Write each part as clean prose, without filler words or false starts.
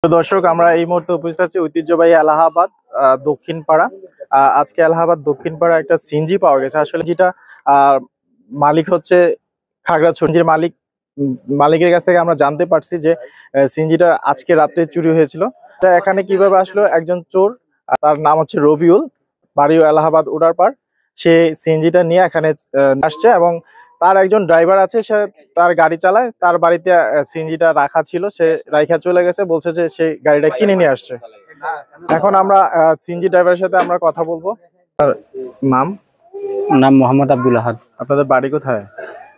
তো দর্শক, আমরা এই মুহূর্তে উপস্থিত আছি ঐতিহ্যবাহী এলাহাবাদ দক্ষিণ পাড়া। আজকে এলাহাবাদ দক্ষিণ পাড়া একটা সিএনজি পাওয়া গেছে। আসলে যেটা মালিক হচ্ছে খাগড়াছড়ির মালিক। মালিকের কাছ থেকে আমরা জানতে পারছি যে সিএনজিটা আজকে রাত্রে চুরি হয়েছিল। এটা এখানে কিভাবে আসলো? একজন চোর, তার নাম হচ্ছে রবিউল, বাড়িও এলাহাবাদ উড়ারপাড়। সে সিএনজিটা নিয়ে এখানে আসছে এবং তার একজন ড্রাইভার আছে, সে তার গাড়ি চালায়। তার বাড়িতে সিএনজিটা রাখা ছিল, সে রাইখা চলে গেছে, বলছে যে সে গাড়িটা কিনে নিয়ে আসছে। এখন আমরা সিএনজি ড্রাইভারের সাথে আমরা কথা বলবো। তার নাম নাম মোহাম্মদ আব্দুল আহাদ। আপনাদের বাড়ি কোথায়?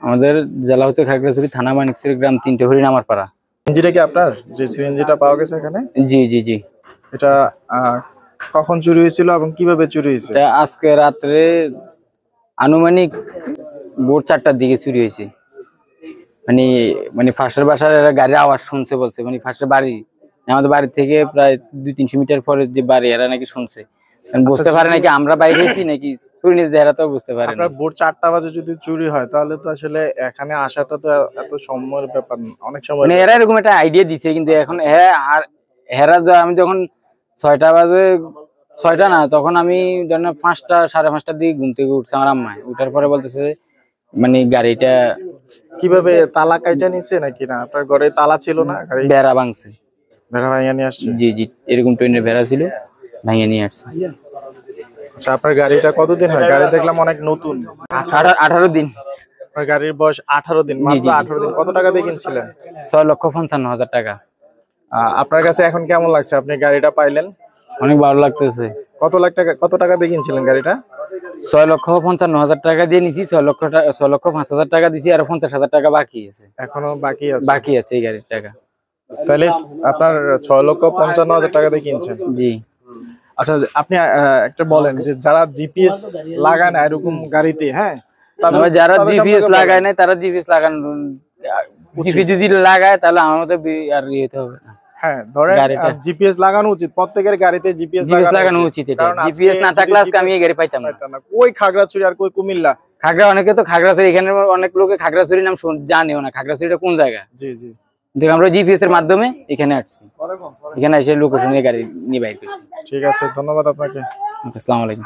আমাদের জেলা হচ্ছে খাগড়াছড়ি, থানা মানিকছড়ি, গ্রাম 3টে, হরিনামার পাড়া। সিএনজিটা কি আপনার? যে সিএনজিটা পাওয়া গেছে এখানে? জি জি জি। এটা কখন চুরি হয়েছিল এবং কিভাবে চুরি হয়েছে? এটা আজকে রাত্রে আনুমানিক ভোর 4টার দিকে চুরি হয়েছে। মানে মানে ফাঁসের বাসার গাড়ির আওয়াজ শুনছে বলছে, মানে ফাঁসের বাড়ি আমাদের বাড়ি থেকে প্রায় 200-300 মিটার পরে যে বাড়ি, এরা নাকি শুনছে। বুঝতে পারে নাকি আমরা বাইরে হয়েছি নাকি চুরি নিতে, এরা তো বুঝতে পারে না। ভোর 4টা বাজে যদি চুরি হয় তাহলে তো আসলে এখানে আসাটা তো এত সময়ের ব্যাপার না। অনেক সময় মানে এরা এরকম একটা আইডিয়া দিছে, কিন্তু এখন আমি যখন 6টা বাজে, 6টা না, তখন আমি ধরেন 5টা, 5:30টার দিকে ঘুম থেকে উঠছে আমার আম্মা। উঠার পরে বলতেছে মানে গাড়িটা কিভাবে তালা কাইটা নিছে নাকি? না, আপনার ঘরে তালা ছিল না, গাড়ি বেড়া ভাঙছে। বেড়া ভাঙিয়ে নিয়ে আসছে? জি জি, এরকম ট্রেনের বেড়া ছিল, ভাঙিয়ে নিয়ে আসছে। আচ্ছা, আপনার গাড়িটা কতদিন হয়? গাড়ি দেখলাম অনেক নতুন। 18 দিন। আপনার গাড়ির বয়স 18 দিন, মাত্র 18 দিন। কত টাকা দিয়ে কিনছিলেন? 6,55,000 টাকা। আপনার কাছে এখন কেমন লাগছে? আপনি গাড়িটা পাইলেন, অনেক ভালো লাগতেছে। কত টাকা দিয়ে কিনছিলেন গাড়িটা? 6,55,000 টাকা দিয়ে নিছি। 6,05,000 টাকা দিছি, আর 50,000 টাকা বাকি আছে। এখনো বাকি আছে? বাকি আছে এই গাড়ির টাকা। তাহলে আপনার 6,55,000 টাকা দিয়ে কিনছেন? জি। আচ্ছা, আপনি একটা বলেন যে যারা জিপিএস লাগায় না এরকম গাড়িতে, হ্যাঁ, যারা জিপিএস লাগায় না তারা জিপিএস লাগান, জিপিএস যদি লাগায় তাহলে আমাদের আর ইয়েতে হবে না। হ্যাঁ, ধরেন জিপিএস লাগানো উচিত, প্রত্যেকের গাড়িতে জিপিএস লাগানো উচিত। এটা জিপিএস না থাকলে আজকে আমি এই গাড়ি পাইতাম না। কই খাগড়াছড়ি আর কই কুমিল্লা। অনেকে তো খাগড়াছড়ি, এখানে অনেক লোকে খাগড়াছড়ির নাম জানেও না। খাগড়াছড়িটা কোন জায়গা? জি জি। দেখো, আমরা জিপিএস এর মাধ্যমে এখানে আসছি, এখানে এসে লোকেশনে গাড়ি নিয়ে বাইর করছি। ঠিক আছে, ধন্যবাদ আপনাকে। আসসালামু আলাইকুম।